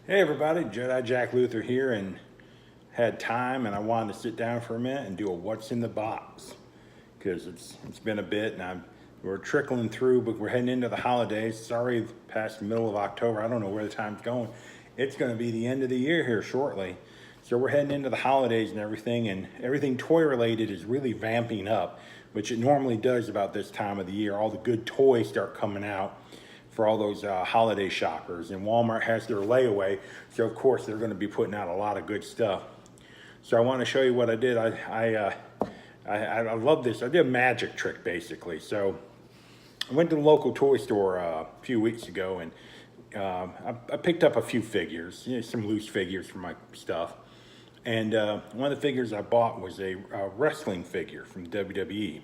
Hey everybody, Jedi Jack Luther here, and had time and I wanted to sit down for a minute and do a what's in the box because it's been a bit and we're trickling through, but we're heading into the holidays. It's already past the middle of October. I don't know where the time's going. It's going to be the end of the year here shortly. So we're heading into the holidays and everything toy related is really vamping up, which it normally does about this time of the year. All the good toys start coming out for all those holiday shoppers, and Walmart has their layaway, so of course they're going to be putting out a lot of good stuff. So I want to show you what I did. I love this. I did a magic trick basically. So I went to the local toy store a few weeks ago, and I picked up a few figures, some loose figures for my stuff. And one of the figures I bought was a wrestling figure from WWE,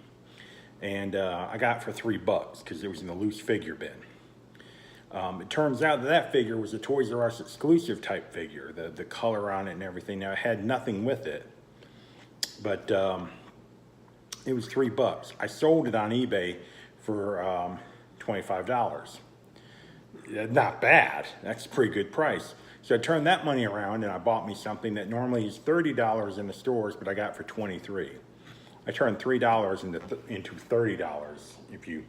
and I got it for $3 because it was in the loose figure bin. It turns out that figure was a Toys R Us exclusive type figure, the color on it and everything. Now, it had nothing with it, but it was $3. I sold it on eBay for $25. Not bad. That's a pretty good price. So I turned that money around and I bought me something that normally is $30 in the stores, but I got for $23. I turned $3 into $30 if you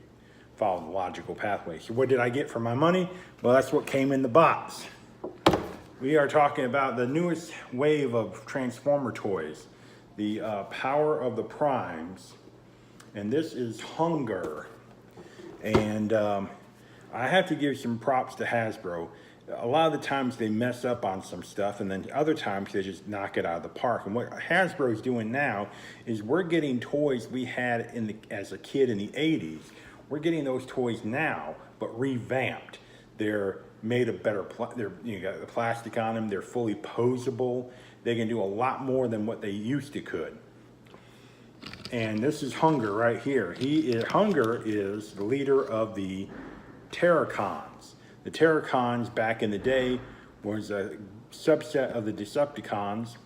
follow the logical pathway. So what did I get for my money? Well, that's what came in the box. We are talking about the newest wave of Transformer toys, the Power of the Primes, and this is Hunger. And I have to give some props to Hasbro. A lot of the times they mess up on some stuff, and then other times they just knock it out of the park. And what Hasbro is doing now is we're getting toys we had as a kid in the 80s. We're getting those toys now, but revamped. They're made of better, you got the plastic on them. They're fully posable. They can do a lot more than what they used to could. And this is Hunger right here. Hunger is the leader of the Terracons. The Terracons back in the day was a subset of the Decepticons,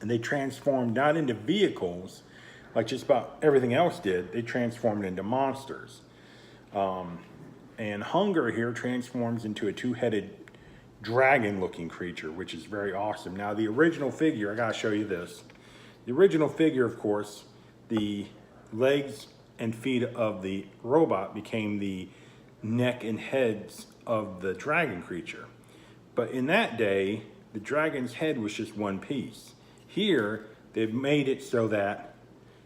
and they transformed not into vehicles like just about everything else did. They transformed into monsters. And Hunger here transforms into a two-headed dragon-looking creature, which is very awesome. Now, the original figure, I gotta show you this. The original figure, of course, the legs and feet of the robot became the neck and heads of the dragon creature. But in that day, the dragon's head was just one piece. Here, they've made it so that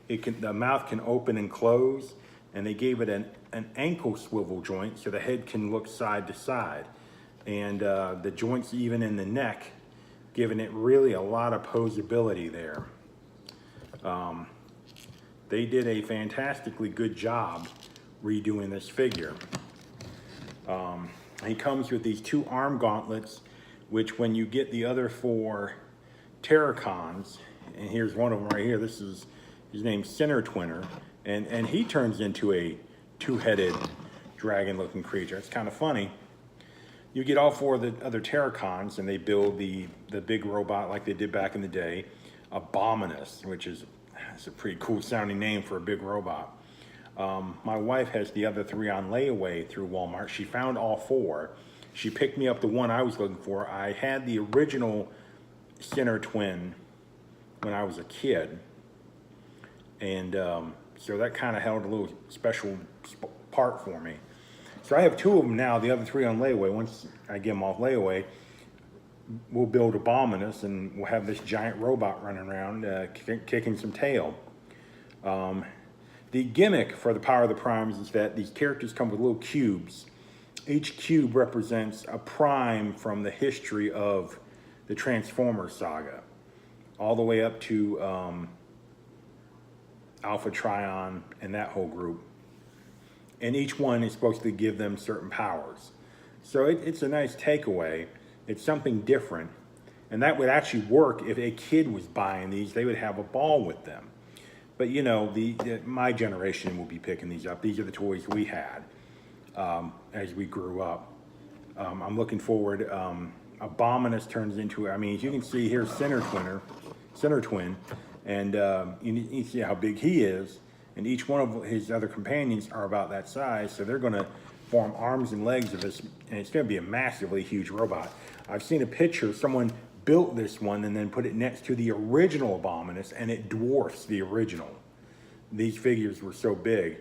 the mouth can open and close, and they gave it an ankle swivel joint so the head can look side to side. And the joints even in the neck, giving it really a lot of posability there. They did a fantastically good job redoing this figure. He comes with these two arm gauntlets, which when you get the other four Terracons, and here's one of them right here, his name's Center Twinner, and he turns into a two-headed dragon-looking creature. It's kind of funny. You get all four of the other Terracons, and they build the big robot like they did back in the day, Abominus, which is a pretty cool sounding name for a big robot. My wife has the other three on layaway through Walmart. She found all four. She picked me up the one I was looking for. I had the original Center Twin when I was a kid. And so that kind of held a little special part for me. So I have two of them now, the other three on layaway. Once I get them off layaway, we'll build Abominus, and we'll have this giant robot running around kicking some tail. The gimmick for the Power of the Primes is that these characters come with little cubes. Each cube represents a prime from the history of the Transformers saga, all the way up to Alpha Trion and that whole group. And each one is supposed to give them certain powers. So it's a nice takeaway. It's something different. And that would actually work if a kid was buying these. They would have a ball with them. But you know, my generation will be picking these up. These are the toys we had as we grew up. I'm looking forward. Abominus turns into, I mean, as you can see here, Center Twin, and you see how big he is, and each one of his other companions are about that size, so they're going to form arms and legs of this, and it's going to be a massively huge robot. I've seen a picture, someone built this one and then put it next to the original Abominus, and it dwarfs the original. These figures were so big.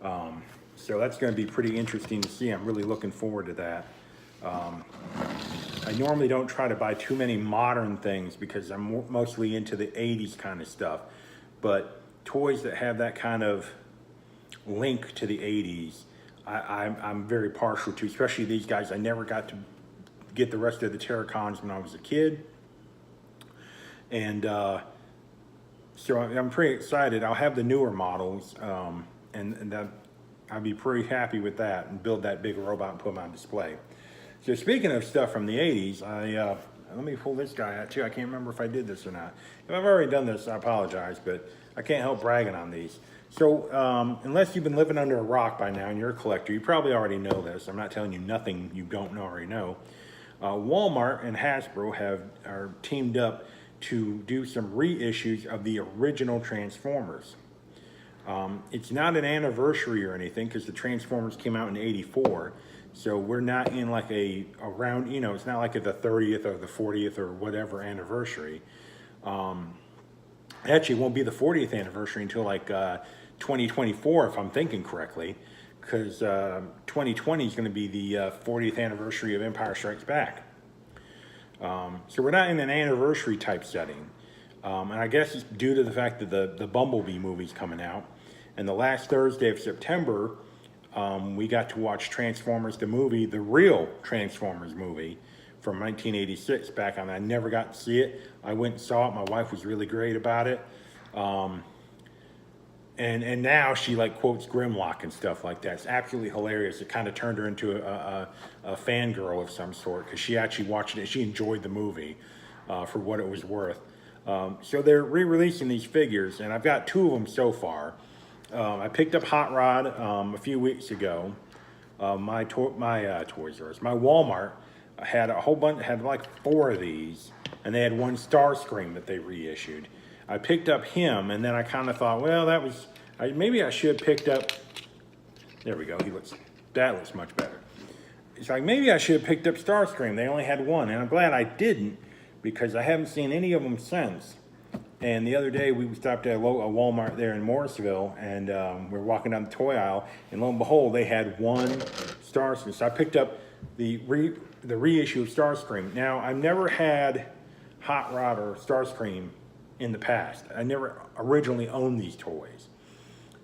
So that's going to be pretty interesting to see. I'm really looking forward to that. I normally don't try to buy too many modern things because I'm mostly into the 80s kind of stuff. But toys that have that kind of link to the 80s, I'm very partial to, especially these guys. I never got to get the rest of the Terracons when I was a kid. And so I'm pretty excited. I'll have the newer models, and I'll be pretty happy with that and build that big robot and put him on display. So speaking of stuff from the 80s, let me pull this guy out too. I can't remember if I did this or not. If I've already done this, I apologize, but I can't help bragging on these. So unless you've been living under a rock by now and you're a collector, you probably already know this. I'm not telling you nothing you don't already know. Walmart and Hasbro are teamed up to do some reissues of the original Transformers. It's not an anniversary or anything because the Transformers came out in '84, so we're not in like around, you know, it's not like at the 30th or the 40th or whatever anniversary. Actually, it won't be the 40th anniversary until like 2024, if I'm thinking correctly, because 2020 is going to be the 40th anniversary of Empire Strikes Back. So we're not in an anniversary type setting. And I guess it's due to the fact that the Bumblebee movie's coming out. And the last Thursday of September, we got to watch Transformers the movie, the real Transformers movie from 1986 back on. I never got to see it. I went and saw it. My wife was really great about it. And now she like quotes Grimlock and stuff like that. It's absolutely hilarious. It kind of turned her into a fangirl of some sort because she actually watched it. She enjoyed the movie for what it was worth. So they're re-releasing these figures, and I've got 2 of them so far. I picked up Hot Rod a few weeks ago. My Toys R Us, my Walmart had a whole bunch, had like 4 of these, and they had one Starscream that they reissued. I picked up him, and then I kind of thought, well, maybe I should have picked up. There we go. That looks much better. It's like maybe I should have picked up Starscream. They only had 1, and I'm glad I didn't because I haven't seen any of them since. And the other day we stopped at a Walmart there in Morrisville, and we were walking down the toy aisle, and lo and behold, they had 1 Starscream. So I picked up the reissue of Starscream. Now I've never had Hot Rod or Starscream in the past. I never originally owned these toys.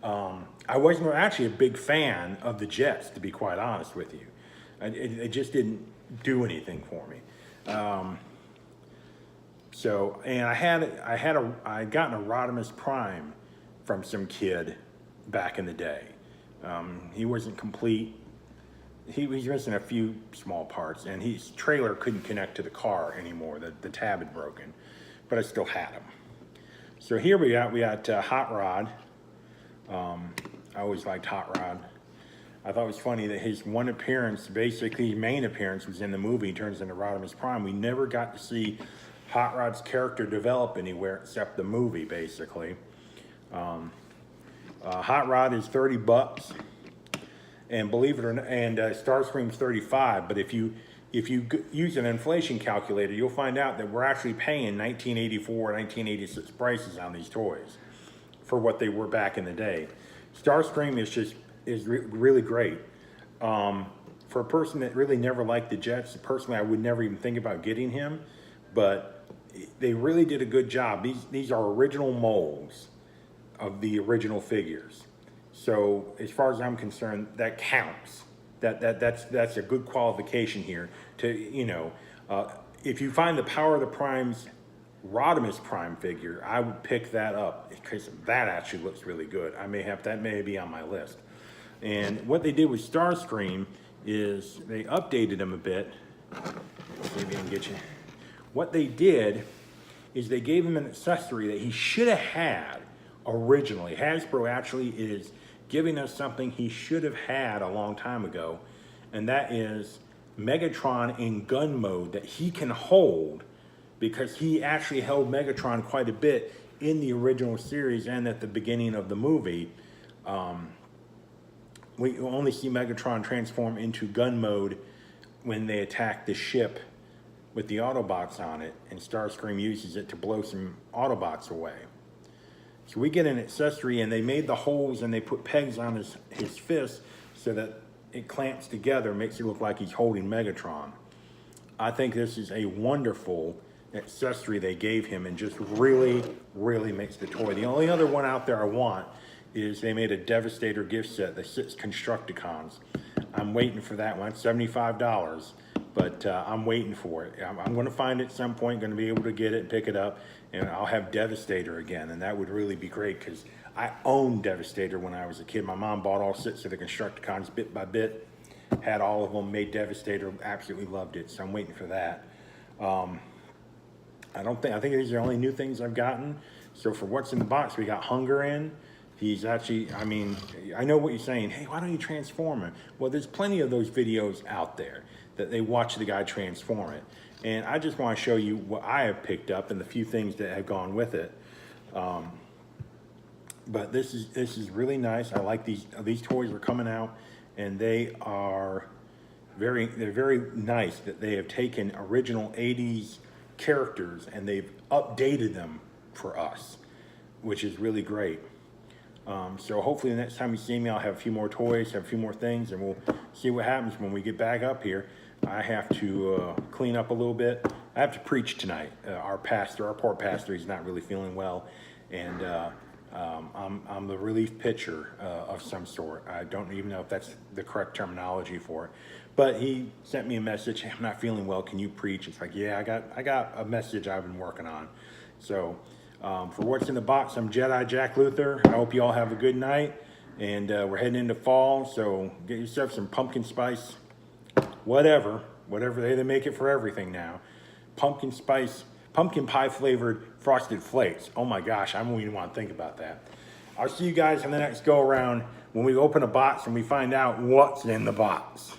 I wasn't actually a big fan of the Jets, to be quite honest with you. It just didn't do anything for me. And I gotten a Rodimus Prime from some kid back in the day. He wasn't complete. He was missing a few small parts, and his trailer couldn't connect to the car anymore. The tab had broken, but I still had him. So here we got Hot Rod. I always liked Hot Rod. I thought it was funny that his one appearance, basically his main appearance, was in the movie. He turns into Rodimus Prime. We never got to see Hot Rod's character develop anywhere except the movie, basically. Hot Rod is $30, and believe it or not, and Starscream's $35. But if you use an inflation calculator, you'll find out that we're actually paying 1984, 1986 prices on these toys for what they were back in the day. Starscream is really great. For a person that really never liked the Jets, personally, I would never even think about getting him, but they really did a good job. These are original molds of the original figures. So as far as I'm concerned, that counts. That's a good qualification here to, you know, if you find the Power of the Prime's Rodimus Prime figure, I would pick that up because that actually looks really good. That may be on my list. And what they did with Starscream is they updated him a bit. See if I can get you. What they did is they gave him an accessory that he should have had originally. Hasbro actually is giving us something he should have had a long time ago, and that is Megatron in gun mode that he can hold, because he actually held Megatron quite a bit in the original series and at the beginning of the movie. We only see Megatron transform into gun mode when they attack the ship with the Autobots on it, and Starscream uses it to blow some Autobots away. So we get an accessory, and they made the holes and they put pegs on his fist so that it clamps together, makes it look like he's holding Megatron. I think this is a wonderful accessory they gave him, and just really, really makes the toy. The only other one out there I want is they made a Devastator gift set, the 6 Constructicons. I'm waiting for that one. It's $75, but I'm waiting for it. I'm going to find it at some point, going to be able to get it and pick it up, and I'll have Devastator again, and that would really be great because I owned Devastator when I was a kid. My mom bought all 6 of the Constructicons bit by bit, had all of them, made Devastator, absolutely loved it, so I'm waiting for that. I think these are the only new things I've gotten. So for what's in the box, we got Hunger in. He's actually, I mean, I know what you're saying. Hey, why don't you transform him? Well, there's plenty of those videos out there that they watch the guy transform it. And I just want to show you what I have picked up and the few things that have gone with it. But this is really nice. I like these toys are coming out, and they're very nice that they have taken original 80s characters and they've updated them for us, which is really great. So hopefully the next time you see me, I'll have a few more toys, have a few more things, and we'll see what happens when we get back up here. I have to clean up a little bit. I have to preach tonight. Our poor pastor, he's not really feeling well, and I'm the relief pitcher of some sort. I don't even know if that's the correct terminology for it, but he sent me a message. Hey, I'm not feeling well. Can you preach? It's like, yeah, I got a message I've been working on. So for what's in the box, I'm Jedi Jack Luther. I hope you all have a good night, and we're heading into fall. So get yourself some pumpkin spice, whatever they make it for everything now. Pumpkin pie flavored Frosted Flakes. Oh my gosh, I don't even want to think about that. I'll see you guys in the next go around when we open a box and we find out what's in the box.